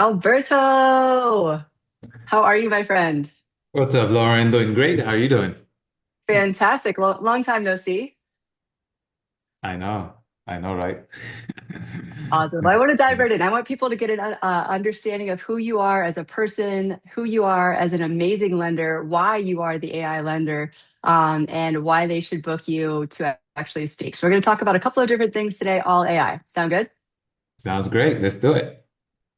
Alberto, how are you, my friend? What's up, Lauren? Doing great. How are you doing? Fantastic. Long time no see. I know. I know, right? Awesome. I want to dive right in. I want people to get an understanding of who you are as a person, who you are as an amazing lender, why you are the AI lender, and why they should book you to actually speak. So we're going to talk about a couple of different things today, all AI. Sound good? Sounds great. Let's do it.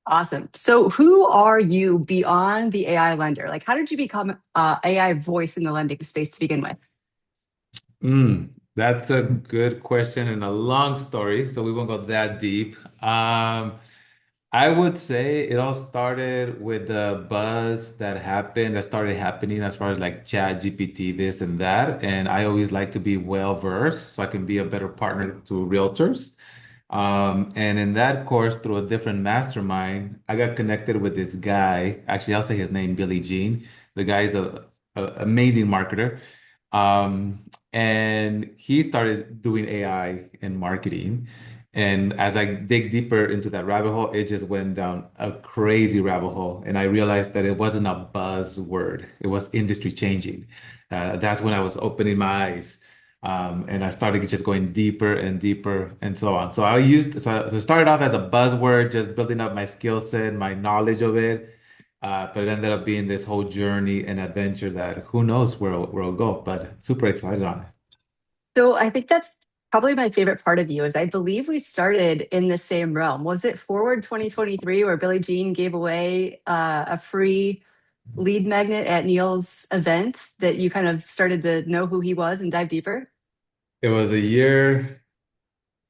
Awesome. So who are you beyond the AI lender? Like, how did you become AI voice in the lending space to begin with? That's a good question and a long story, so we won't go that deep. I would say it all started with the buzz that started happening as far as like Chat GPT, this and that. And I always like to be well versed so I can be a better partner to realtors. And in that course, through a different mastermind, I got connected with this guy. Actually, I'll say his name, Billy Jean. The guy is a amazing marketer. And he started doing AI and marketing. And as I dig deeper into that rabbit hole, it just went down a crazy rabbit hole. And I realized that it wasn't a buzzword, it was industry changing. That's when I was opening my eyes. And I started just going deeper and deeper and so on. So it started off as a buzzword, just building up my skill set, my knowledge of it. But it ended up being this whole journey and adventure that who knows where it'll go, but super excited on it. So I think that's probably my favorite part of you is I believe we started in the same realm. Was it Forward 2023 where Billie Jean gave away a free lead magnet at Neil's event that you kind of started to know who he was and dive deeper? It was a year,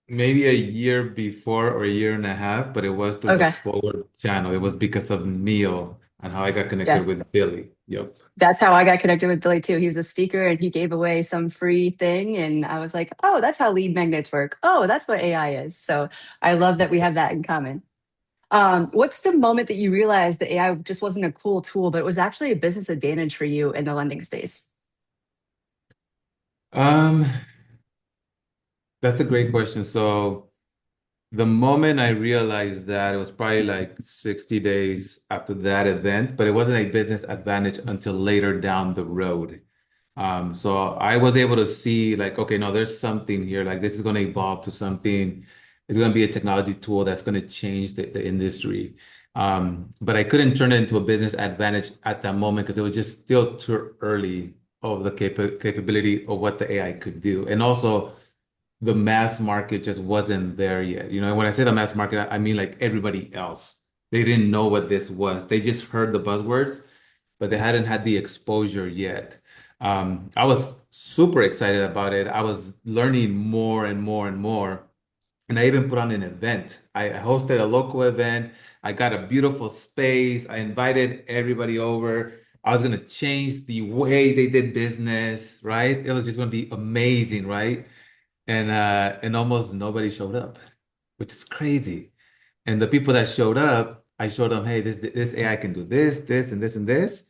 maybe a year before or a year and a half, but it was through the Okay. Forward channel. It was because of Neil and how I got connected Yeah. with Billy. Yep. That's how I got connected with Billy too. He was a speaker and he gave away some free thing. And I was like, oh, that's how lead magnets work. Oh, that's what AI is. So I love that we have that in common. What's the moment that you realized that AI just wasn't a cool tool, but it was actually a business advantage for you in the lending space? Um, that's a great question. So the moment I realized that it was probably like 60 days after that event, but it wasn't a business advantage until later down the road. So I was able to see like, okay, no, there's something here. Like this is going to evolve to something. It's going to be a technology tool that's going to change the industry. But I couldn't turn it into a business advantage at that moment because it was just still too early of the capability of what the AI could do. And also the mass market just wasn't there yet. You know, when I say the mass market, I mean like everybody else. They didn't know what this was. They just heard the buzzwords, but they hadn't had the exposure yet. I was super excited about it. I was learning more and more and more. And I even put on an event. I hosted a local event. I got a beautiful space. I invited everybody over. I was going to change the way they did business, right? It was just going to be amazing, right? And almost nobody showed up, which is crazy. And the people that showed up, I showed them, hey, this AI can do this, this, and this, and this.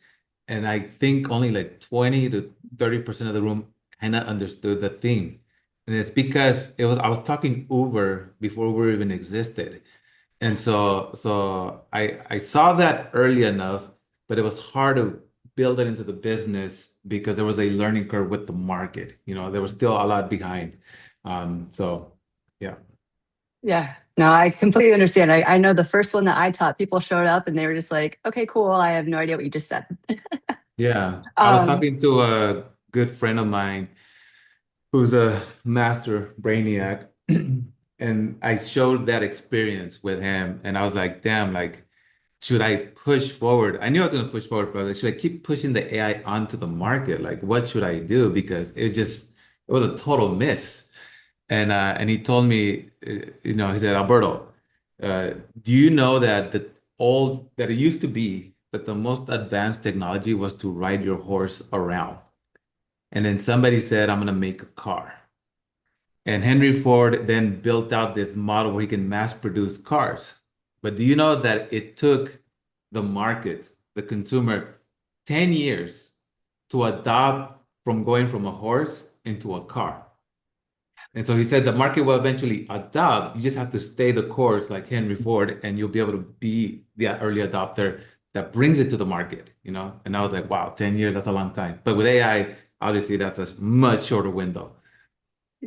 And I think only like 20 to 30% of the room kind of understood the theme. And it's because I was talking Uber before Uber even existed. And so I saw that early enough, but it was hard to build it into the business because there was a learning curve with the market. You know, there was still a lot behind. So yeah. Yeah. No, I completely understand. I know the first one that I taught, people showed up and they were just like, okay, cool. I have no idea what you just said. Yeah. I was Um, talking to a good friend of mine who's a master brainiac. And I showed that experience with him. And I was like, damn, like, should I push forward? I knew I was going to push forward, but like, should I keep pushing the AI onto the market? Like, what should I do? Because it was a total miss. And he told me, he said, Alberto, uh, do you know that that it used to be that the most advanced technology was to ride your horse around? And then somebody said, I'm going to make a car. And Henry Ford then built out this model where he can mass produce cars. But do you know that it took the market, the consumer, 10 years to adopt from going from a horse into a car? And so he said the market will eventually adopt. You just have to stay the course like Henry Ford, and you'll be able to be the early adopter that brings it to the market, you know? And I was like, wow, 10 years, that's a long time. But with AI, obviously that's a much shorter window.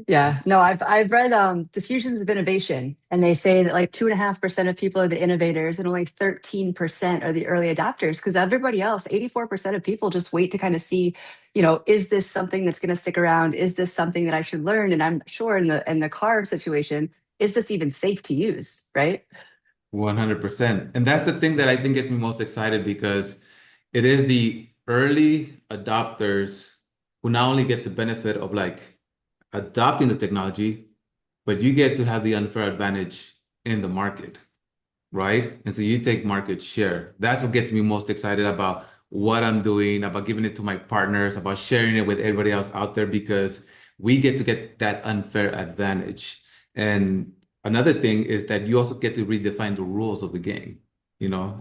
Yeah, no, I've read Diffusions of Innovation, and they say that like 2.5% of people are the innovators and only 13% are the early adopters because everybody else, 84% of people just wait to kind of see, is this something that's going to stick around? Is this something that I should learn? And I'm sure in the car situation, is this even safe to use, right? 100%. And that's the thing that I think gets me most excited because it is the early adopters who not only get the benefit of like adopting the technology, but you get to have the unfair advantage in the market, right? And so you take market share. That's what gets me most excited about what I'm doing, about giving it to my partners, about sharing it with everybody else out there because we get to get that unfair advantage. And another thing is that you also get to redefine the rules of the game,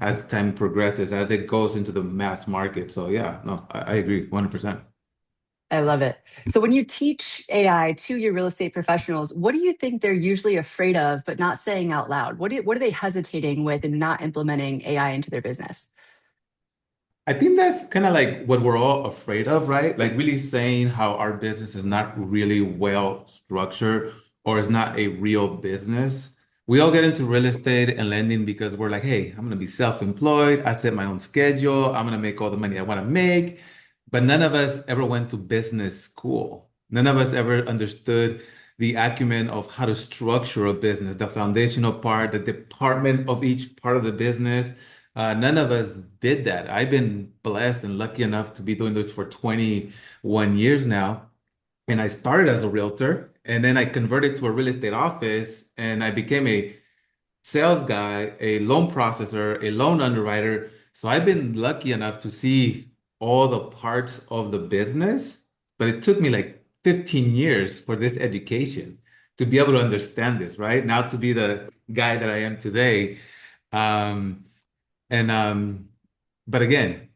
as time progresses, as it goes into the mass market. So yeah, no, I agree 100%. I love it. So when you teach AI to your real estate professionals, what do you think they're usually afraid of but not saying out loud? What are they hesitating with and not implementing AI into their business? I think that's kind of like what we're all afraid of, right? Like really saying how our business is not really well structured or is not a real business. We all get into real estate and lending because we're like, hey, I'm going to be self-employed. I set my own schedule. I'm going to make all the money I want to make. But none of us ever went to business school. None of us ever understood the acumen of how to structure a business, the foundational part, the department of each part of the business. None of us did that. I've been blessed and lucky enough to be doing this for 21 years now. And I started as a realtor and then I converted to a real estate office and I became a sales guy, a loan processor, a loan underwriter. So I've been lucky enough to see all the parts of the business, but it took me like 15 years for this education to be able to understand this, right? Now to be the guy that I am today. Um, and but again,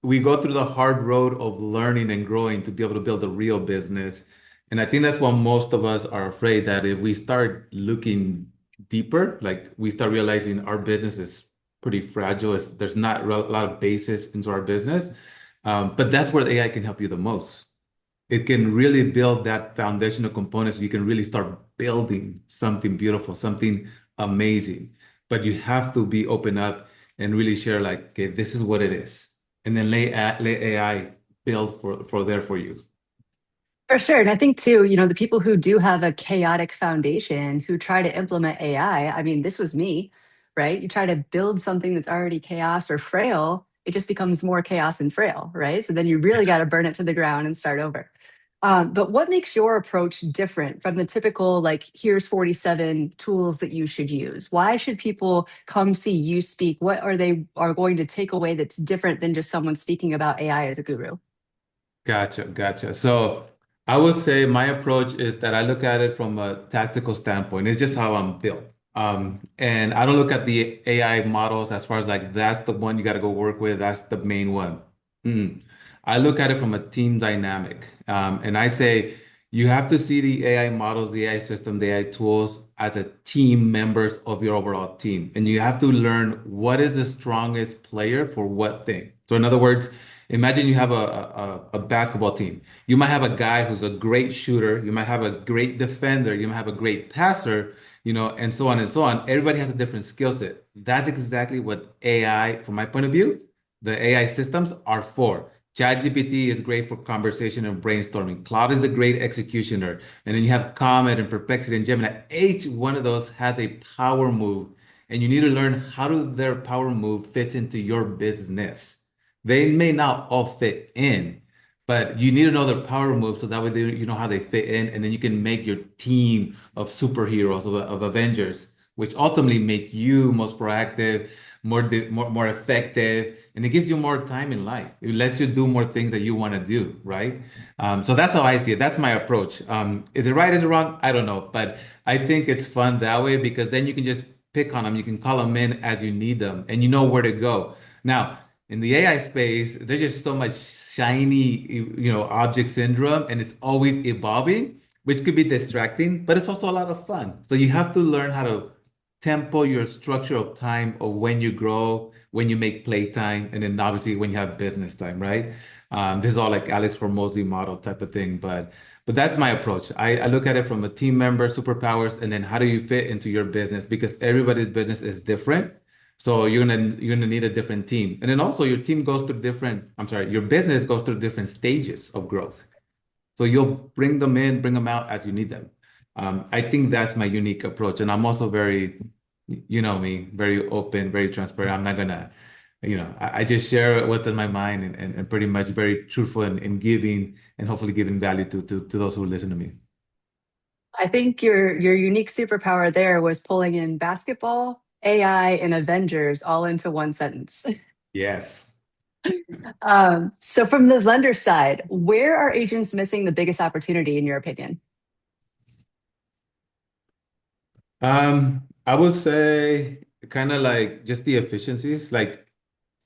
we go through the hard road of learning and growing to be able to build a real business. And I think that's why most of us are afraid that if we start looking deeper, like we start realizing our business is pretty fragile, there's not a lot of basis into our business. But that's where the AI can help you the most. It can really build that foundational component so you can really start building something beautiful, something amazing. But you have to be open up and really share like, okay, this is what it is. And then let AI build for there for you. For sure. And I think too, the people who do have a chaotic foundation who try to implement AI, I mean, this was me, right? You try to build something that's already chaos or frail, it just becomes more chaos and frail, right? So then you really got to burn it to the ground and start over. But what makes your approach different from the typical, like, here's 47 tools that you should use? Why should people come see you speak? What are they are going to take away that's different than just someone speaking about AI as a guru? Gotcha, gotcha. So I would say my approach is that I look at it from a tactical standpoint. It's just how I'm built. And I don't look at the AI models as far as like that's the one you got to go work with. That's the main one. Mm. I look at it from a team dynamic. And I say you have to see the AI models, the AI system, the AI tools as a team members of your overall team. And you have to learn what is the strongest player for what thing. So in other words, imagine you have a basketball team. You might have a guy who's a great shooter. You might have a great defender. You might have a great passer, and so on and so on. Everybody has a different skill set. That's exactly what AI, from my point of view, the AI systems are for. ChatGPT is great for conversation and brainstorming. Cloud is a great executioner. And then you have Comet and Perplexity and Gemini. Each one of those has a power move, and you need to learn how do their power move fits into your business. They may not all fit in, but you need to know their power moves so that way you know how they fit in, and then you can make your team of superheroes of Avengers, which ultimately make you most proactive, more effective, and it gives you more time in life. It lets you do more things that you want to do, right? So that's how I see it. That's my approach. Is it right? Is it wrong? I don't know, but I think it's fun that way because then you can just pick on them. You can call them in as you need them, and you know where to go. Now, in the AI space, there's just so much shiny, object syndrome, and it's always evolving. which could be distracting, but it's also a lot of fun. So you have to learn how to tempo your structure of time of when you grow, when you make playtime, and then obviously when you have business time, right? This is all like Alex Hormozy model type of thing, but that's my approach. I look at it from a team member, superpowers, and then how do you fit into your business? Because everybody's business is different. So you're gonna need a different team. And then also your team goes through different, I'm sorry, your business goes through different stages of growth. So you'll bring them in, bring them out as you need them. I think that's my unique approach. And I'm also very, you know me, very open, very transparent. I'm not gonna, I just share what's in my mind and pretty much very truthful in giving and hopefully giving value to those who listen to me. I think your unique superpower there was pulling in basketball, AI, and Avengers all into one sentence. Yes. So from the lender side, where are agents missing the biggest opportunity in your opinion? I would say kind of like just the efficiencies. Like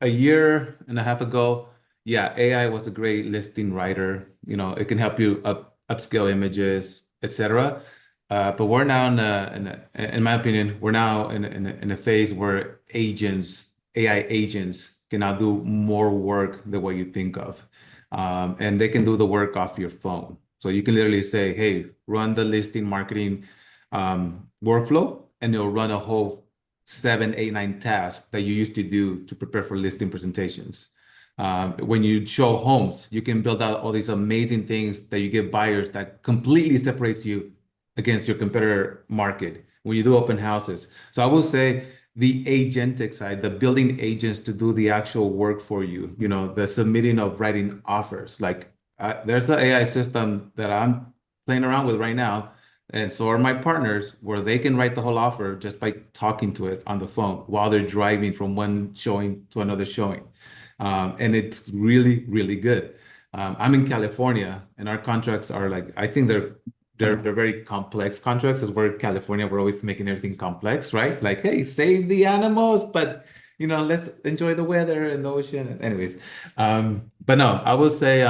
a year and a half ago, yeah, AI was a great listing writer. It can help you upscale images, etc. But we're now in my opinion, we're now in a phase where AI agents can now do more work than what you think of. And they can do the work off your phone. So you can literally say, hey, run the listing marketing workflow, and it'll run a whole 7, 8, 9 tasks that you used to do to prepare for listing presentations. When you show homes, you can build out all these amazing things that you give buyers that completely separates you against your competitor market when you do open houses. So I will say the agentic side, the building agents to do the actual work for you, the submitting of writing offers. Like there's an AI system that I'm playing around with right now, and so are my partners, where they can write the whole offer just by talking to it on the phone while they're driving from one showing to another showing. And it's really, really good. I'm in California, and our contracts are like, I think they're very complex contracts. As we're in California, we're always making everything complex, right? Like, hey, save the animals, but let's enjoy the weather and the ocean. Anyways, but no, I will say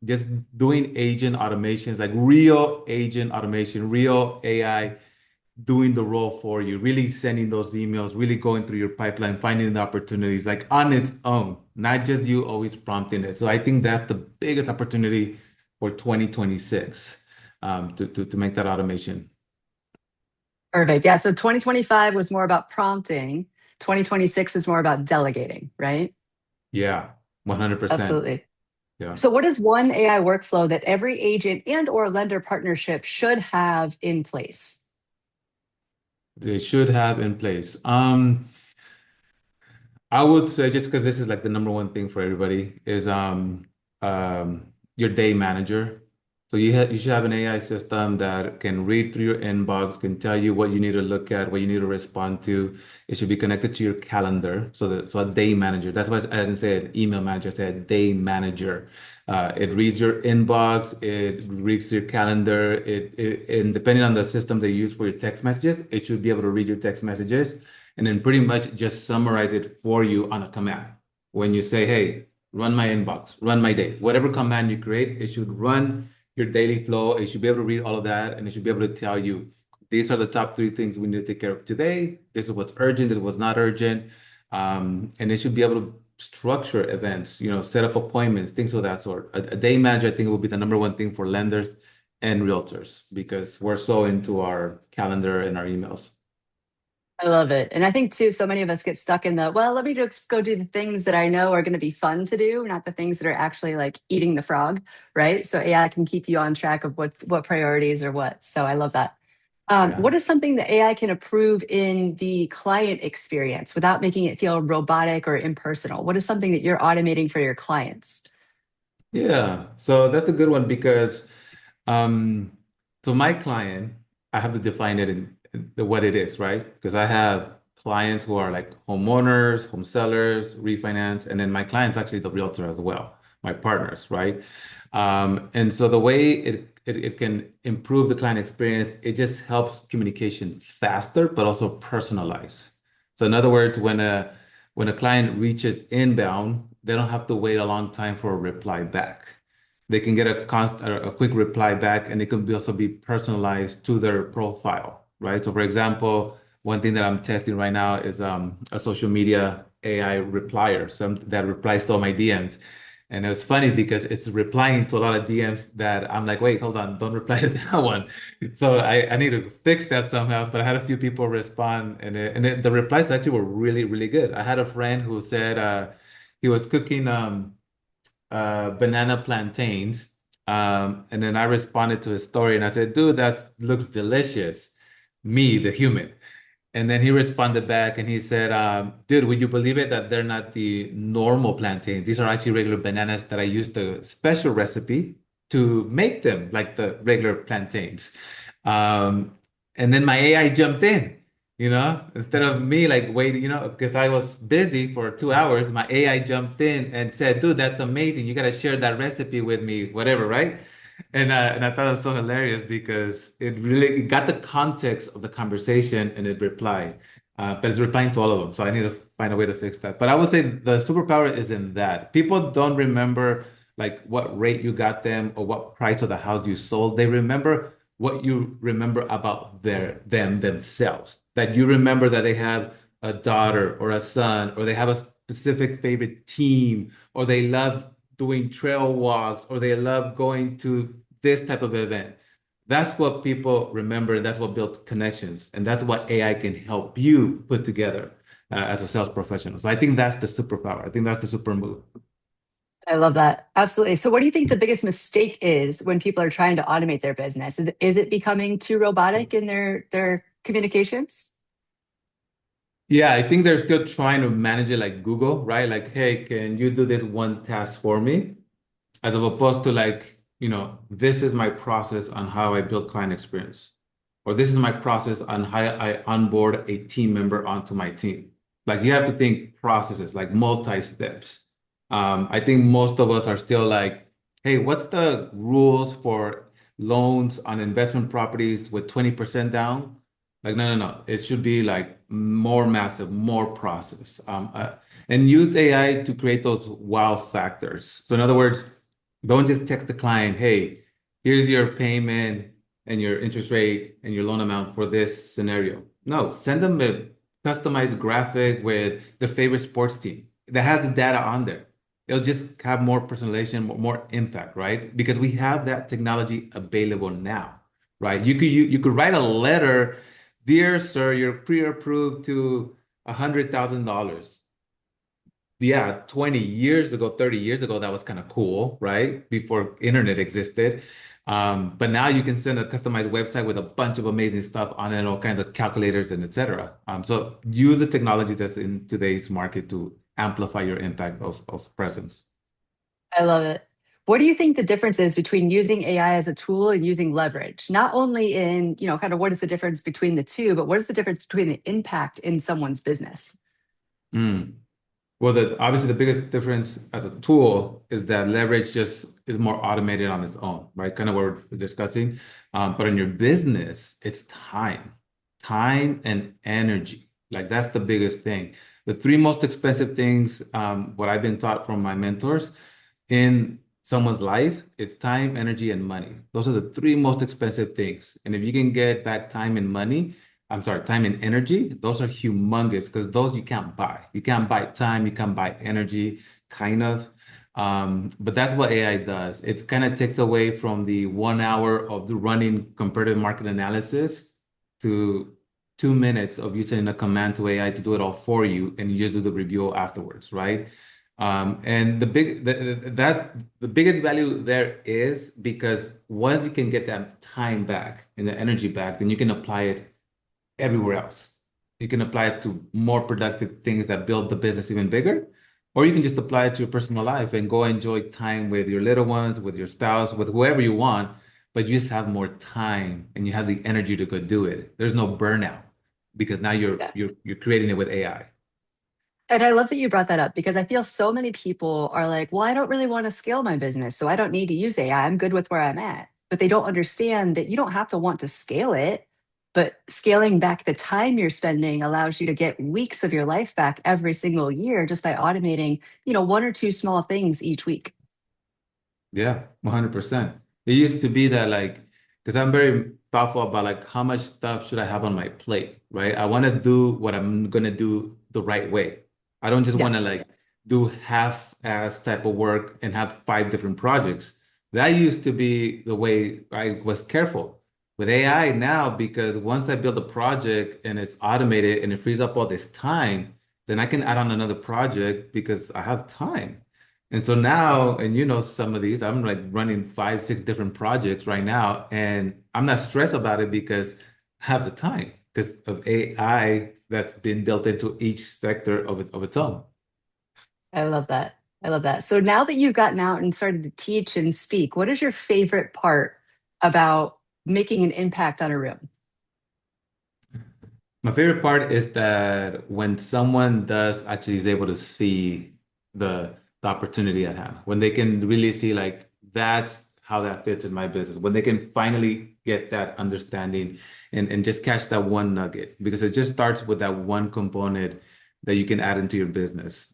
just doing agent automations, like real agent automation, real AI doing the role for you, really sending those emails, really going through your pipeline, finding the opportunities like on its own, not just you always prompting it. So I think that's the biggest opportunity for 2026, to make that automation. Perfect. Yeah. So 2025 was more about prompting. 2026 is more about delegating, right? Yeah, 100%. Absolutely. Yeah. So what is one AI workflow that every agent and or lender partnership should have in place? They should have in place. I would say just because this is like the number one thing for everybody is your day manager. So you should have an AI system that can read through your inbox, can tell you what you need to look at, what you need to respond to. It should be connected to your calendar. So a day manager. That's why I didn't say an email manager, I said day manager. It reads your inbox, it reads your calendar, and depending on the system they use for your text messages, it should be able to read your text messages and then pretty much just summarize it for you on a command. When you say, hey, run my inbox, run my day, whatever command you create, it should run your daily flow. It should be able to read all of that, and it should be able to tell you these are the top 3 things we need to take care of today. This is what's urgent, this is what's not urgent. And it should be able to structure events, set up appointments, things of that sort. A day manager, I think, will be the number one thing for lenders and realtors because we're so into our calendar and our emails. I love it. And I think too, so many of us get stuck in well, let me just go do the things that I know are going to be fun to do, not the things that are actually like eating the frog, right? So AI can keep you on track of what priorities are what. So I love that. Yeah. What is something that AI can improve in the client experience without making it feel robotic or impersonal? What is something that you're automating for your clients? Yeah. So that's a good one because Um, so my client, I have to define it in what it is, right? Because I have clients who are like homeowners, home sellers, refinance, and then my client's actually the realtor as well, my partners, right? And so the way it can improve the client experience, it just helps communication faster, but also personalized. So in other words, when a client reaches inbound, they don't have to wait a long time for a reply back. They can get a quick reply back, and it can also be personalized to their profile, right? So, for example, one thing that I'm testing right now is a social media AI replier, some that replies to all my DMs. And it was funny because it's replying to a lot of DMs that I'm like, wait, hold on, don't reply to that one. So I need to fix that somehow. But I had a few people respond, the replies actually were really, really good. I had a friend who said he was cooking banana plantains. And then I responded to his story and I said, dude, that looks delicious. Me, the human. And then he responded back and he said, dude, would you believe it that they're not the normal plantains? These are actually regular bananas that I used the special recipe to make them like the regular plantains. Um, and then my AI jumped in, instead of me like waiting, because I was busy for 2 hours, my AI jumped in and said, dude, that's amazing. You got to share that recipe with me, whatever, right? And I thought it was so hilarious because it got the context of the conversation and it replied. But it's replying to all of them. So I need to find a way to fix that. But I would say the superpower is in that. People don't remember like what rate you got them or what price of the house you sold. They remember what you remember about them themselves. That you remember that they have a daughter or a son, or they have a specific favorite team, or they love doing trail walks, or they love going to this type of event. That's what people remember, and that's what builds connections, and that's what AI can help you put together as a sales professional. So I think that's the superpower. I think that's the super move. I love that. Absolutely. So, what do you think the biggest mistake is when people are trying to automate their business? Is it becoming too robotic in their communications? Yeah, I think they're still trying to manage it like Google, right? Like, hey, can you do this one task for me? As opposed to like, this is my process on how I build client experience, or this is my process on how I onboard a team member onto my team. Like you have to think processes, like multi-steps. I think most of us are still like, hey, what's the rules for loans on investment properties with 20% down? Like, no, no, no. It should be like more massive, more process. And use AI to create those wow factors. So in other words, don't just text the client, hey, here's your payment and your interest rate and your loan amount for this scenario. No, send them a customized graphic with their favorite sports team that has the data on there. It'll just have more personalization, more impact, right? Because we have that technology available now, right? You could write a letter, dear sir, you're pre-approved to $100,000. Yeah, 20 years ago, 30 years ago, that was kind of cool, right? Before internet existed. But now you can send a customized website with a bunch of amazing stuff on it, all kinds of calculators and etc. So use the technology that's in today's market to amplify your impact of presence. I love it. What do you think the difference is between using AI as a tool and using leverage? Not only in, kind of what is the difference between the two, but what is the difference between the impact in someone's business? Mm. Well, obviously the biggest difference as a tool is that leverage just is more automated on its own, right? Kind of what we're discussing. But in your business, it's time and energy. Like that's the biggest thing. The three most expensive things, what I've been taught from my mentors in someone's life, it's time, energy, and money. Those are the three most expensive things. And if you can get back time and money, I'm sorry, time and energy, those are humongous because those you can't buy. You can't buy time, you can't buy energy, kind of. But that's what AI does. It kind of takes away from the 1 hour of the running comparative market analysis to 2 minutes of using a command to AI to do it all for you, and you just do the review afterwards, right? And the biggest value there is because once you can get that time back and the energy back, then you can apply it everywhere else. You can apply it to more productive things that build the business even bigger, or you can just apply it to your personal life and go enjoy time with your little ones, with your spouse, with whoever you want, but you just have more time and you have the energy to go do it. There's no burnout because now you're Yeah. you're you're creating it with AI. And I love that you brought that up because I feel so many people are like, well, I don't really want to scale my business, so I don't need to use AI. I'm good with where I'm at. But they don't understand that you don't have to want to scale it, but scaling back the time you're spending allows you to get weeks of your life back every single year just by automating, one or two small things each week. Yeah, 100%. It used to be that like, because I'm very thoughtful about like how much stuff should I have on my plate, right? I want to do what I'm gonna do the right way. I don't just Yeah, want to like do half-ass type of work and have five different projects. That used to be the way I was careful. With AI now, because once I build a project and it's automated and it frees up all this time, then I can add on another project because I have time. And so now, and you know, some of these, I'm like running five, six different projects right now, and I'm not stressed about it because I have the time because of AI that's been built into each sector of its own. I love that. I love that. So now that you've gotten out and started to teach and speak, what is your favorite part about making an impact on a room? My favorite part is that when someone does actually is able to see the opportunity at hand, when they can really see like that's how that fits in my business, when they can finally get that understanding and just catch that one nugget, because it just starts with that one component that you can add into your business.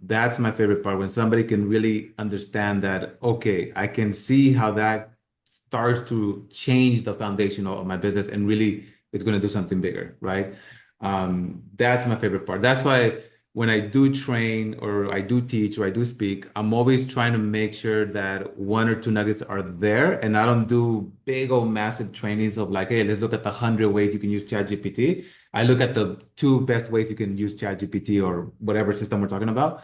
That's my favorite part when somebody can really understand that, okay, I can see how that starts to change the foundation of my business and really it's going to do something bigger, right? That's my favorite part. That's why when I do train or I do teach or I do speak, I'm always trying to make sure that one or two nuggets are there. And I don't do big old massive trainings of like, hey, let's look at the 100 ways you can use ChatGPT. I look at the two best ways you can use ChatGPT or whatever system we're talking about,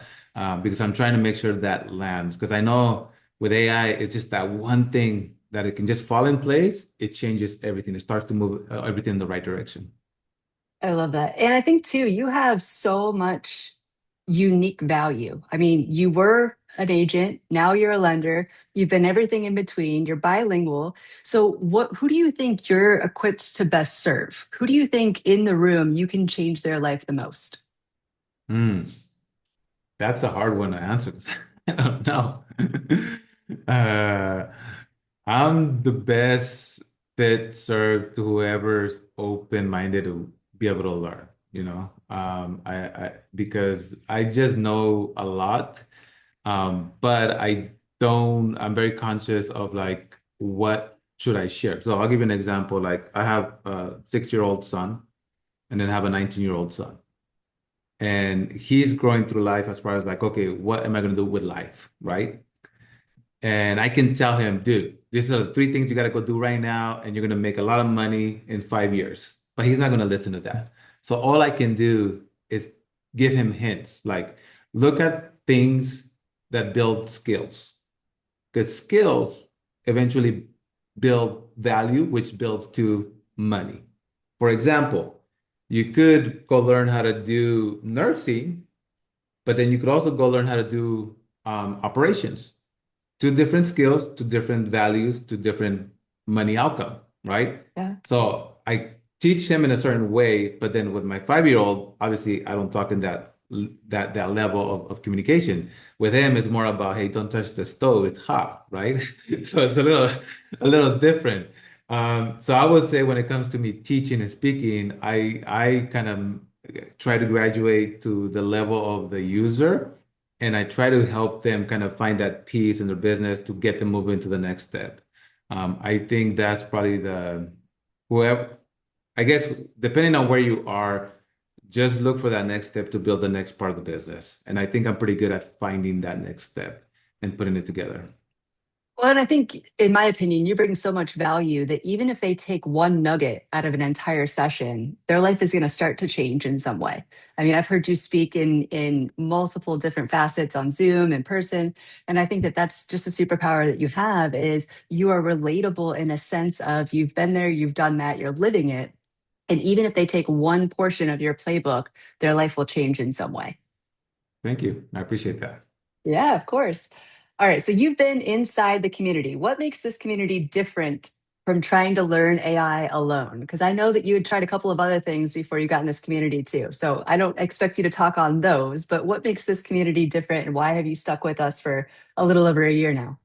because I'm trying to make sure that lands. Because I know with AI, it's just that one thing that it can just fall in place. It changes everything. It starts to move everything in the right direction. I love that. And I think too, you have so much unique value. I mean, you were an agent, now you're a lender, you've been everything in between, you're bilingual. So who do you think you're equipped to best serve? Who do you think in the room you can change their life the most? Hmm. That's a hard one to answer. I don't know. Uh, I'm the best fit served to whoever's open-minded to be able to learn, you know. Because I just know a lot, but I'm very conscious of like what should I share. So I'll give you an example. Like I have a 6-year-old son and then have a 19-year-old son. And he's growing through life as far as like, okay, what am I going to do with life? Right. And I can tell him, dude, these are the three things you got to go do right now, and you're going to make a lot of money in 5 years. But he's not going to listen to that. So all I can do is give him hints like, look at things that build skills, because skills eventually build value, which builds to money. For example, you could go learn how to do nursing, but then you could also go learn how to do operations. Two different skills, two different values, two different money outcome, right? Yeah. So I teach him in a certain way, but then with my 5-year-old, obviously I don't talk in that level of communication. With him, it's more about, hey, don't touch the stove, it's hot, right? So it's a little different. So I would say when it comes to me teaching and speaking, I kind of try to graduate to the level of the user and I try to help them kind of find that peace in their business to get them moving to the next step. I think that's probably whoever, I guess, depending on where you are, just look for that next step to build the next part of the business. And I think I'm pretty good at finding that next step and putting it together. Well, and I think, in my opinion, you bring so much value that even if they take one nugget out of an entire session, their life is going to start to change in some way. I mean, I've heard you speak in multiple different facets on Zoom, in person, and I think that that's just a superpower that you have is you are relatable in a sense of you've been there, you've done that, you're living it, and even if they take one portion of your playbook, their life will change in some way. Thank you. I appreciate that. Yeah, of course. All right. So you've been inside the community. What makes this community different from trying to learn AI alone? Because I know that you had tried a couple of other things before you got in this community too. So I don't expect you to talk on those, but what makes this community different and why have you stuck with us for a little over a year now?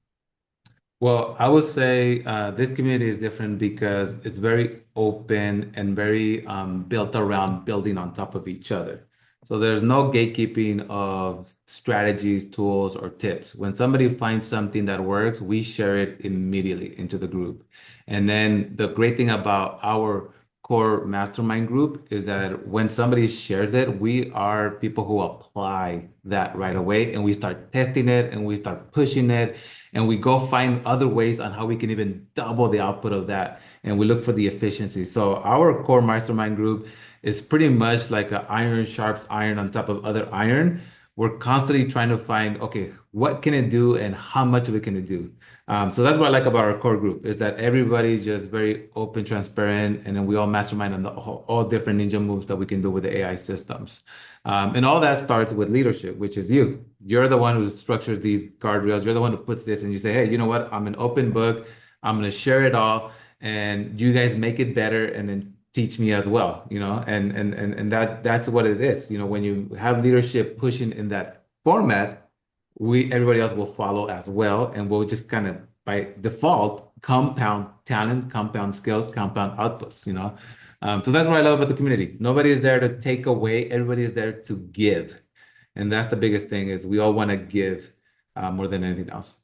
Well, I would say this community is different because it's very open and very built around building on top of each other. So there's no gatekeeping of strategies, tools, or tips. When somebody finds something that works, we share it immediately into the group. And then the great thing about our core mastermind group is that when somebody shares it, we are people who apply that right away and we start testing it and we start pushing it and we go find other ways on how we can even double the output of that and we look for the efficiency. So our core mastermind group is pretty much like an iron sharps iron on top of other iron. We're constantly trying to find, okay, what can it do and how much of it can it do? So that's what I like about our core group is that everybody's just very open, transparent, and then we all mastermind on all different ninja moves that we can do with the AI systems. And all that starts with leadership, which is you. You're the one who structures these guardrails. You're the one who puts this, and you say, hey, you know what? I'm an open book. I'm going to share it all, and you guys make it better, and then teach me as well. And that's what it is. When you have leadership pushing in that format, we everybody else will follow as well, and we'll just kind of by default compound talent, compound skills, compound outputs. So that's what I love about the community. Nobody is there to take away, everybody is there to give. And that's the biggest thing is we all want to give more than anything else.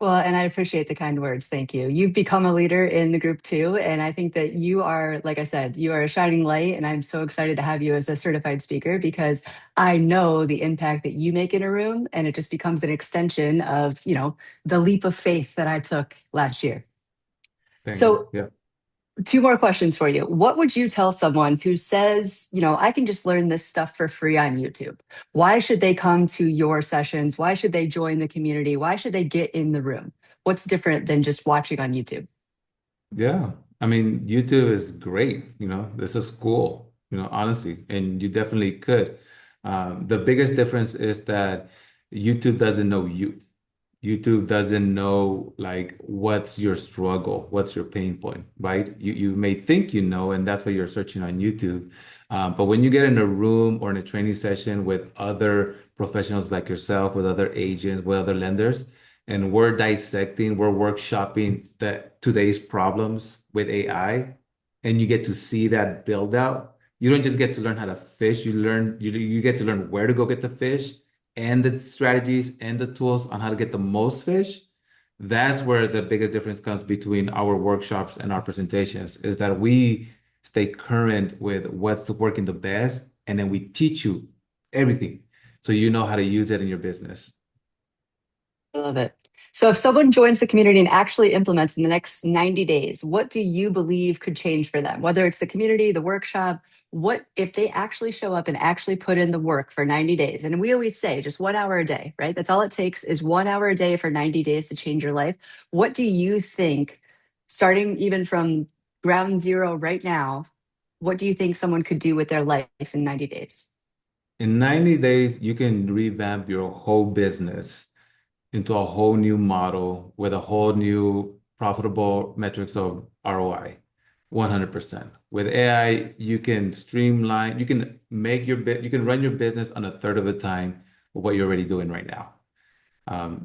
Well, and I appreciate the kind words. Thank you. You've become a leader in the group too. And I think that you are, like I said, you are a shining light. And I'm so excited to have you as a certified speaker because I know the impact that you make in a room. And it just becomes an extension of, the leap of faith that I took last year. Thank you. So Yeah. two more questions for you. What would you tell someone who says, I can just learn this stuff for free on YouTube? Why should they come to your sessions? Why should they join the community? Why should they get in the room? What's different than just watching on YouTube? Yeah. I mean, YouTube is great. This is cool, honestly, and you definitely could. The biggest difference is that YouTube doesn't know you. YouTube doesn't know like what's your struggle, what's your pain point, right? You may think you know, and that's why you're searching on YouTube. But when you get in a room or in a training session with other professionals like yourself, with other agents, with other lenders, and we're dissecting, we're workshopping today's problems with AI, and you get to see that build out. You don't just get to learn how to fish, you get to learn where to go get the fish and the strategies and the tools on how to get the most fish. That's where the biggest difference comes between our workshops and our presentations is that we stay current with what's working the best, and then we teach you everything so you know how to use it in your business. I love it. So, if someone joins the community and actually implements in the next 90 days, what do you believe could change for them? Whether it's the community, the workshop, what if they actually show up and actually put in the work for 90 days? And we always say just 1 hour a day, right? That's all it takes is 1 hour a day for 90 days to change your life. What do you think, starting even from ground zero right now, what do you think someone could do with their life in 90 days? In 90 days, you can revamp your whole business into a whole new model with a whole new profitable metrics of ROI, 100%. With AI, you can streamline, you can you can run your business on a third of the time of what you're already doing right now.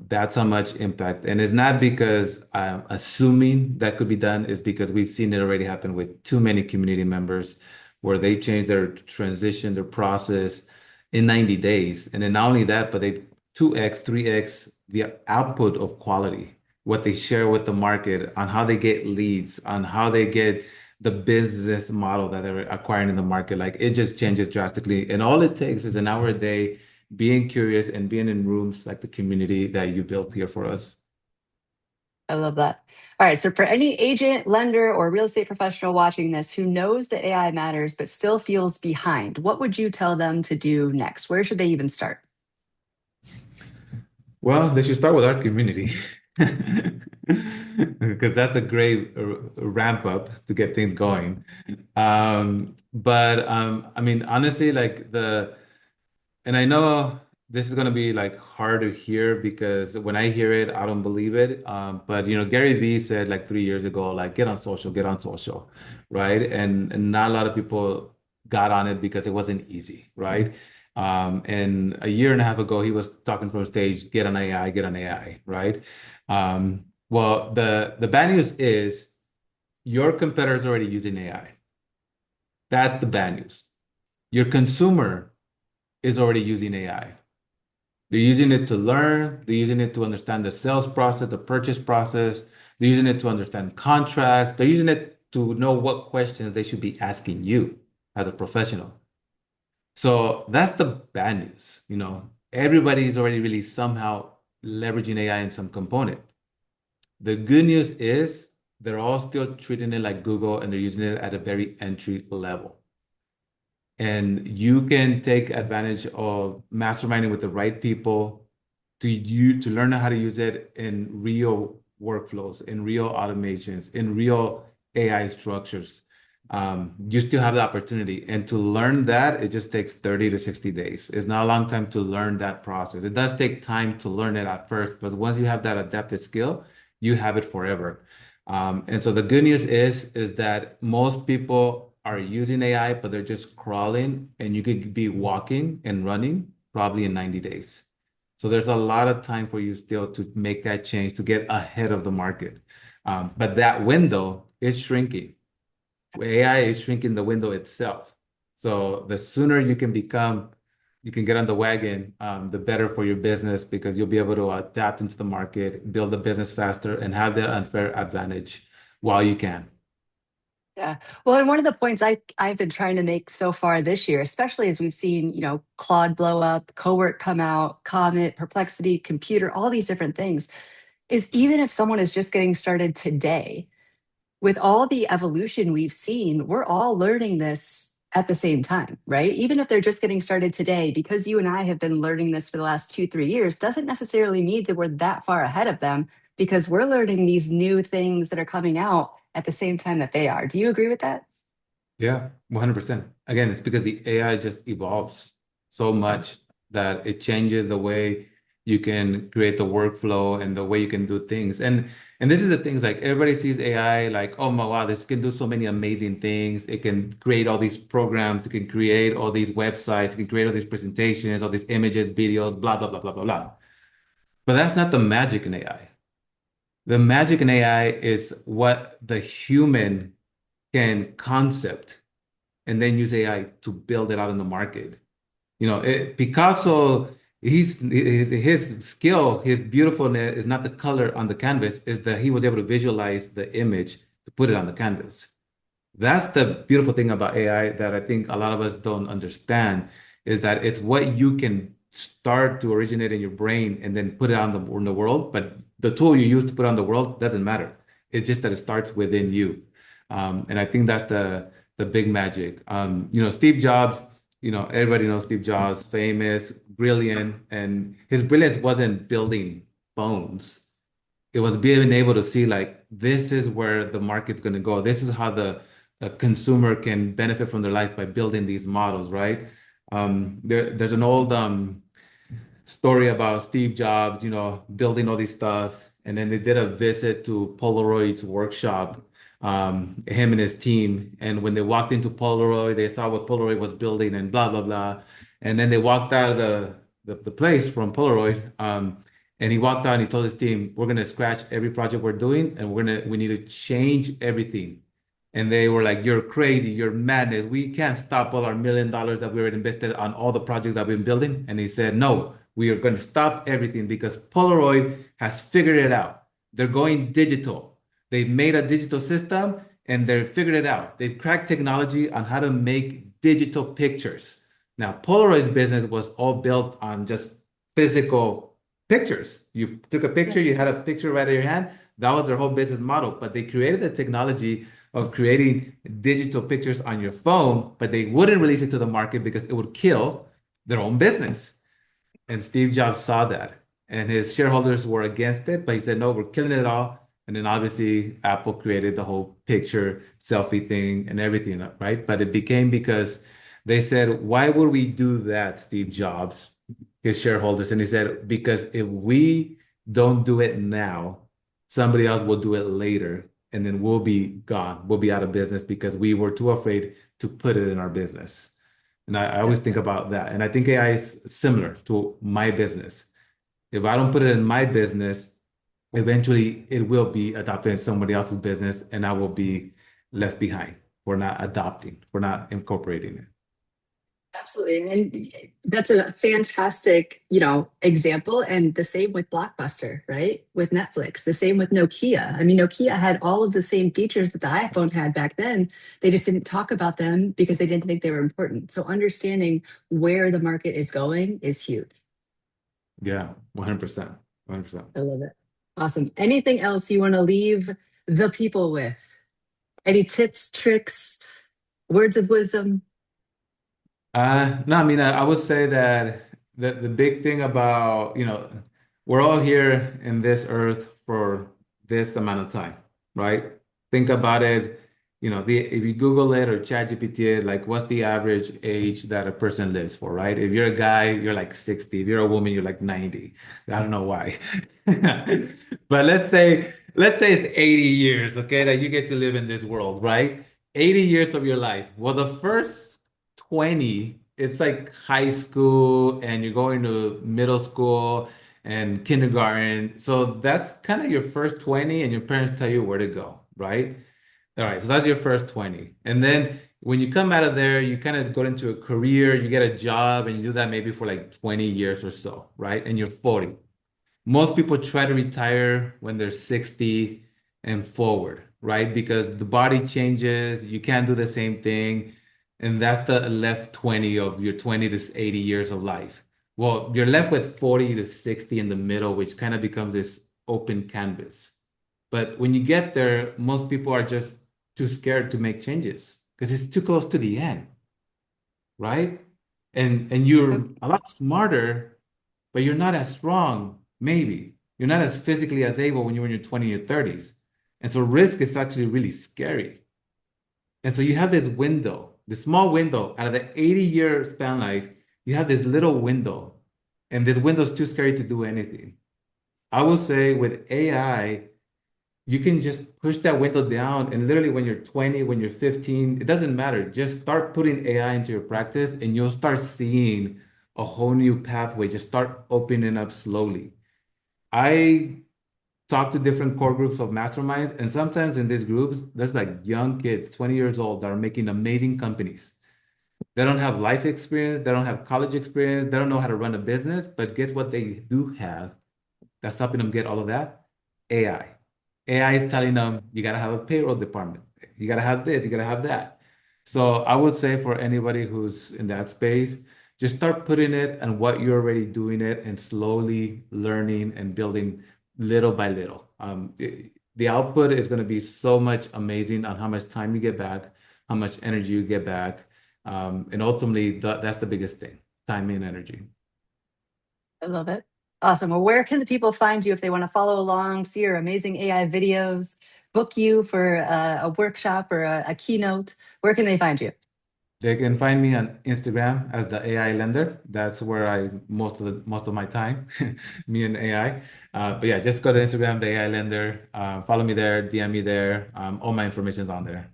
That's how much impact. And it's not because I'm assuming that could be done, it's because we've seen it already happen with too many community members where they change their transition, their process in 90 days. And then not only that, but they 2x, 3x the output of quality, what they share with the market, on how they get leads, on how they get the business model that they're acquiring in the market. Like it just changes drastically. And all it takes is an hour a day being curious and being in rooms like the community that you built here for us. I love that. All right. So, for any agent, lender, or real estate professional watching this who knows that AI matters but still feels behind, what would you tell them to do next? Where should they even start? Well, they should start with our community because that's a great ramp up to get things going. But I mean, honestly, and I know this is gonna be like hard to hear because when I hear it, I don't believe it. But Gary Vee said like 3 years ago, like get on social, right? And not a lot of people got on it because it wasn't easy, right? And a year and a half ago, he was talking from stage, get on AI, right? Well, the bad news is your competitor's already using AI. That's the bad news. Your consumer is already using AI. They're using it to learn. They're using it to understand the sales process, the purchase process. They're using it to understand contracts. They're using it to know what questions they should be asking you as a professional. So that's the bad news. Everybody is already really somehow leveraging AI in some component. The good news is they're all still treating it like Google and they're using it at a very entry level. And you can take advantage of masterminding with the right people to learn how to use it in real workflows, in real automations, in real AI structures. You still have the opportunity. And to learn that, it just takes 30 to 60 days. It's not a long time to learn that process. It does take time to learn it at first, but once you have that adapted skill, you have it forever. And so the good news is that most people are using AI, but they're just crawling, and you could be walking and running probably in 90 days. So there's a lot of time for you still to make that change to get ahead of the market. But that window is shrinking. AI is shrinking the window itself. So the sooner you can get on the wagon, the better for your business because you'll be able to adapt into the market, build the business faster, and have the unfair advantage while you can. Yeah. Well, and one of the points I've been trying to make so far this year, especially as we've seen, Claude blow up, Cowork come out, Comet, Perplexity, Computer, all these different things, is even if someone is just getting started today, with all the evolution we've seen, we're all learning this at the same time, right? Even if they're just getting started today, because you and I have been learning this for the last 2, 3 years, doesn't necessarily mean that we're that far ahead of them because we're learning these new things that are coming out at the same time that they are. Do you agree with that? Yeah, 100%. Again, it's because the AI just evolves so much that it changes the way you can create the workflow and the way you can do things. And this is the things like everybody sees AI like, oh my wow, this can do so many amazing things. It can create all these programs, it can create all these websites, it can create all these presentations, all these images, videos, blah, blah, blah, blah, blah, blah. But that's not the magic in AI. The magic in AI is what the human can concept and then use AI to build it out in the market. Picasso, his skill, his beautifulness is not the color on the canvas, is that he was able to visualize the image to put it on the canvas. That's the beautiful thing about AI that I think a lot of us don't understand is that it's what you can start to originate in your brain and then put it in the world. But the tool you use to put on the world doesn't matter. It's just that it starts within you. And I think that's the big magic. Steve Jobs, everybody knows Steve Jobs, famous, brilliant, and his brilliance wasn't building phones. It was being able to see like this is where the market's going to go. This is how the consumer can benefit from their life by building these models, right? There's an old story about Steve Jobs, building all these stuff, and then they did a visit to Polaroid's workshop, him and his team. And when they walked into Polaroid, they saw what Polaroid was building and blah blah blah. And then they walked out of the place from Polaroid. And he walked out and he told his team, "We're gonna scratch every project we're doing, and we need to change everything." And they were like, "You're crazy, you're madness. We can't stop all our $1 million that we already invested on all the projects that we've been building." And he said, "No, we are going to stop everything because Polaroid has figured it out. They're going digital. They've made a digital system and they've figured it out. They've cracked technology on how to make digital pictures." Now, Polaroid's business was all built on just physical pictures. You took a Yeah. picture, you had a picture right in your hand. That was their whole business model. But they created the technology of creating digital pictures on your phone, but they wouldn't release it to the market because it would kill their own business. And Steve Jobs saw that, and his shareholders were against it, but he said, "No, we're killing it all." And then obviously Apple created the whole picture selfie thing and everything, right? But it became because they said, "Why would we do that, Steve Jobs?" His shareholders. And he said, "Because if we don't do it now, somebody else will do it later, and then we'll be gone. We'll be out of business because we were too afraid to put it in our business." And I always think about that. And I think AI is similar to my business. If I don't put it in my business, eventually it will be adopted in somebody else's business and I will be left behind. We're not adopting, we're not incorporating it. Absolutely. And that's a fantastic, example. And the same with Blockbuster, right? With Netflix, the same with Nokia. I mean, Nokia had all of the same features that the iPhone had back then. They just didn't talk about them because they didn't think they were important. So understanding where the market is going is huge. Yeah, 100%. 100%. I love it. Awesome. Anything else you want to leave the people with? Any tips, tricks, words of wisdom? No, I mean, I would say that the big thing about, we're all here in this earth for this amount of time, right? Think about it, if you Google it or ChatGPT it, like what's the average age that a person lives for, right? If you're a guy, you're like 60. If you're a woman, you're like 90. I don't know why. But let's say it's 80 years, okay, that you get to live in this world, right? 80 years of your life. Well, the first 20, it's like high school and you're going to middle school and kindergarten. So that's kind of your first 20 and your parents tell you where to go, right? All right, so that's your first 20. And then when you come out of there, you kind of go into a career, you get a job and you do that maybe for like 20 years or so, right? And you're 40. Most people try to retire when they're 60 and forward, right? Because the body changes, you can't do the same thing. And that's the left 20 of your 20 to 80 years of life. Well, you're left with 40 to 60 in the middle, which kind of becomes this open canvas. But when you get there, most people are just too scared to make changes because it's too close to the end, right? And Yep. you're a lot smarter, but you're not as strong, maybe. You're not as physically as able when you're in your 20s or 30s. And so risk is actually really scary. And so you have this window, this small window out of the 80-year span life, you have this little window, and this window is too scary to do anything. I will say with AI, you can just push that window down, and literally when you're 20, when you're 15, it doesn't matter. Just start putting AI into your practice, and you'll start seeing a whole new pathway. Just start opening up slowly. I talk to different core groups of masterminds, and sometimes in these groups, there's like young kids, 20 years old, that are making amazing companies. They don't have life experience, they don't have college experience, they don't know how to run a business, but guess what they do have that's helping them get all of that? AI. AI is telling them you got to have a payroll department. You got to have this, you got to have that. So I would say for anybody who's in that space, just start putting it and what you're already doing it and slowly learning and building little by little. The output is going to be so much amazing on how much time you get back, how much energy you get back. And ultimately, that's the biggest thing, time and energy. I love it. Awesome. Well, where can the people find you if they want to follow along, see your amazing AI videos, book you for a workshop or a keynote? Where can they find you? They can find me on Instagram as the AI lender. That's where I most of my time, me and AI. But yeah, just go to Instagram, the AI lender. Follow me there, DM me there. All my information is on there.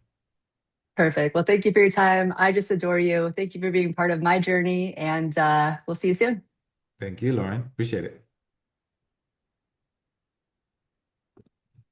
Perfect. Well, thank you for your time. I just adore you. Thank you for being part of my journey, and we'll see you soon. Thank you, Lauren. Appreciate it.